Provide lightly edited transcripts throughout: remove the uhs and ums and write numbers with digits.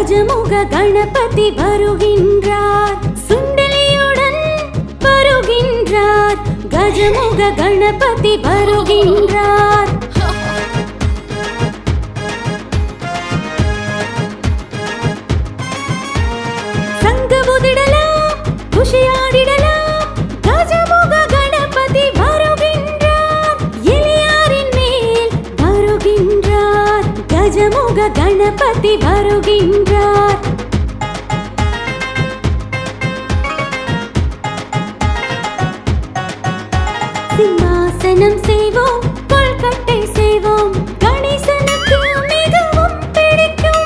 கஜமுக கணபதி வருகின்றார், சுண்டலியுடன் வருகின்றார். கஜமுக கணபதி வருகின்றார். சங்கமுதிடலாம், குஷியாடிடலாம். கஜமுக கணபதி வருகின்றார், எலியாரின் மேல் வருகின்றார். கஜமுக கணபதி வருகின்றார். சிம்மாசனம் செய்வோம், கொல்கட்டை செய்வோம். கணேசனுக்கு மிகவும் பிடிக்கும்,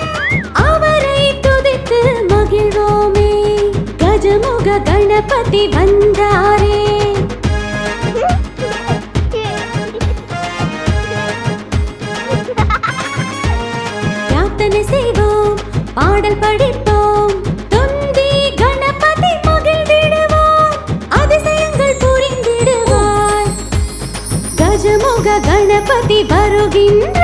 அவரை துதித்து மகிழ்வோமே. கஜமுக கணபதி வந்தாரே. பிரார்த்தனை செய்வோம், பாடல் படிப்போம். தொந்தி கணபதி மகிழ்ந்திடுவார், அதிசயங்கள் புரிந்திடுவார். கஜமுக கணபதி வருகின்றார்.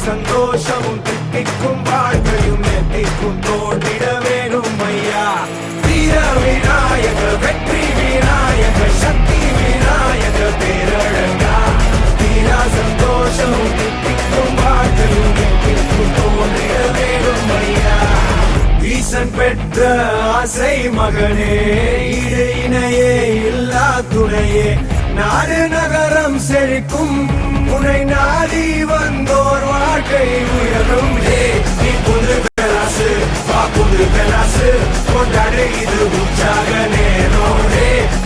சந்தோஷமும் தித்திக்கும் வாழ்க்கையும் எத்திக்கும் தோன்றிட வேணும் ஐயா. வீர விநாயக, வெற்றி விநாயக, சக்தி விநாயக, பேரழகா. வீரா சந்தோஷமும் தித்திக்கும் வாழ்க்கையும் எத்திக்கும் தோன்றிட வேணும் ஐயா. ஈசன் பெற்ற ஆசை மகனே, ஈடு இணையே இல்லா துணையே. நாடு நகரம் செழிக்கும் உனை நாடி வந்தோர் வாழ்க்கை உயரும். நீ புது பெலாசு, வா புது பெலாசு, கொண்டாடு இது உற்சாக நேரம்.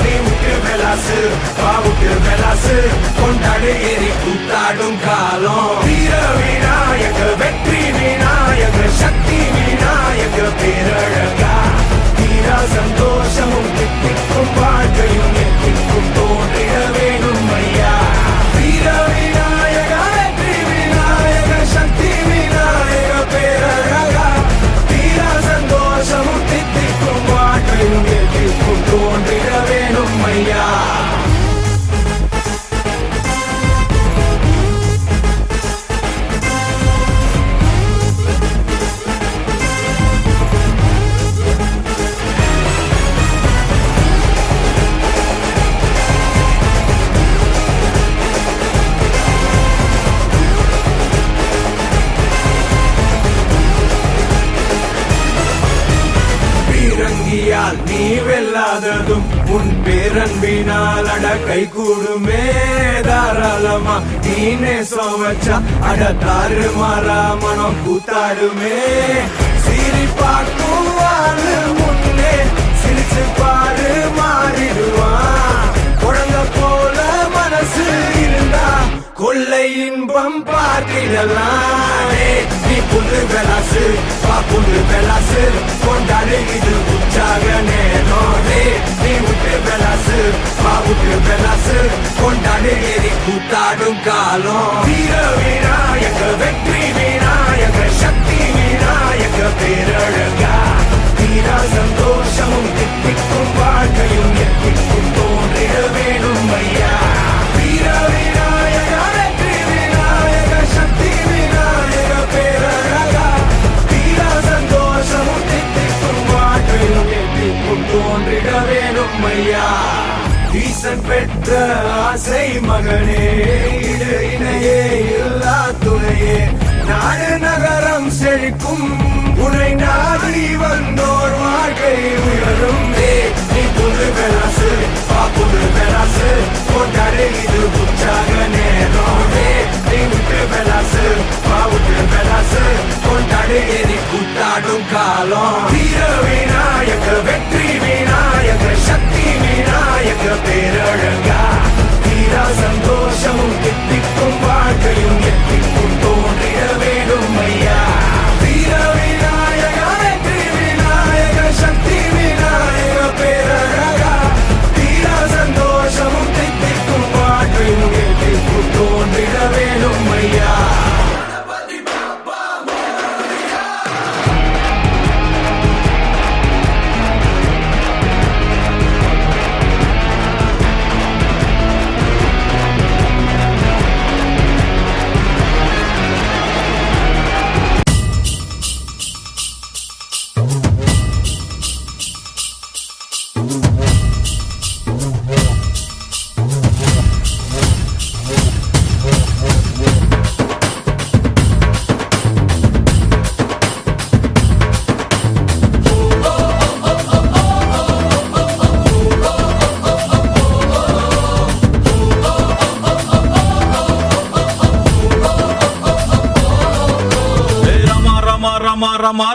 நீ முட்டு பெலாசு, வா முட்டு பெலாசு, கொண்டாடு எரி கூத்தாடும் காலம். வீர விநாயக, வெற்றி விநாயக, சக்தி விநாயக, பேரழகா. வீரா சந்தோஷமும் தித்திக்கும் வாழ்க்கையும் எத்திக்கும் தோன்றிட வேணும் ஐயா. வீர விநாயக, வெற்றி விநாயக, சக்தி விநாயக, பேரழகா. வீரா சந்தோஷமும் தித்திக்கும் வாழ்க்கையும் எத்திக்கும் தோன்றிட வேணும் ஐயா. சக்தியால் நீ வெல்லாததும் உன் பேரன்பினால் அட கை கூடுமே தாராளமா நீனே சோவச்சா அட தாறு மாறா மனம் கூத்தாடுமே சீரி பார்க்கும் வாழு முன்னே சிரிச்சு பாரு மாறிடுவான் குழந்தை போல மனசு இருந்தா கொள்ளை இன்பம் பார்த்திடலாம் நீ புல்லு வெலாசு வா புல்லு வெலாசு கொண்டாடு இது உற்சாக நேரம் நீ விட்டு வெலாசு வா விட்டு வெலாசு கொண்டாடு ஏறி கூத்தாடும் காலம் வீர விநாயக வெற்றி விநாயக சக்தி விநாயக பேரழகா வீரா சந்தோஷமும் தித்திக்கும் வாழ்க்கையும் எத்திக்கும் தோன்றிட வேணும் ஐயா வீர விநாயக வெற்றி விநாயக சக்தி விநாயக பேரழகா வீரா சந்தோஷமும் தித்திக்கும் வாழ்க்கையும் எத்திக்கும் தோன்றிட வேணும் ஐயா ஈசன் பெற்ற ஆசை மகனே இது இணையே இல்லா துணையே நாடு நகரம் செழிக்கும் உனை நாடி வந்தோர் வாழ்க்கை உயரும் நீ புது பெலாசு வா புது பெலாசு கொண்டாடு இது உற்சாக நேரம் நீ விட்டு பெலாசு வா விட்டு பெலாசு கொண்டாடு எரி கூத்தாடும் காலம் வீர விநாயக வெற்றி விநாயக சக்தி விநாயக பேரழகா வீரா சந்தோஷமும் தித்திக்கும் வாழ்க்கையும் எத்திக்கும் தோன்றிட வேணும் ஐயா வீர விநாயக வெற்றி விநாயக சக்தி விநாயக பேரழகா வீரா சந்தோஷமும் தித்திக்கும் வாழ்க்கையும் எத்திக்கும் தோன்றிட வேணும் ஐயா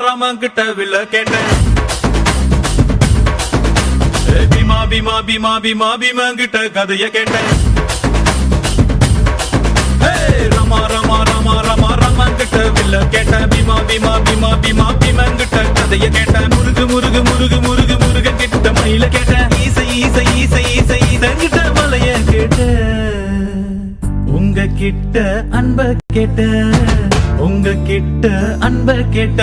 ராமன் கிட்ட வில்ல கேட்டேன் பீமா பீமா பீமா பீமா பீமா கிட்ட கதைய கேட்டேன் ரமா ரமா ரமா ரமா ராமன் கிட்ட வில்ல கேட்டேன் பீமா பீமா பீமா பீமா பீமா கிட்ட கதைய கேட்டேன் முருகு முருகு முருகு முருகு முருகன் கிட்ட மயில கேட்டேன் ஈசை ஈசை ஈசை ஈசை ஈசன் கிட்ட மலைய கேட்டேன் உங்க கிட்ட அன்ப கேட்ட உங்க கிட்ட அன்ப கேட்ட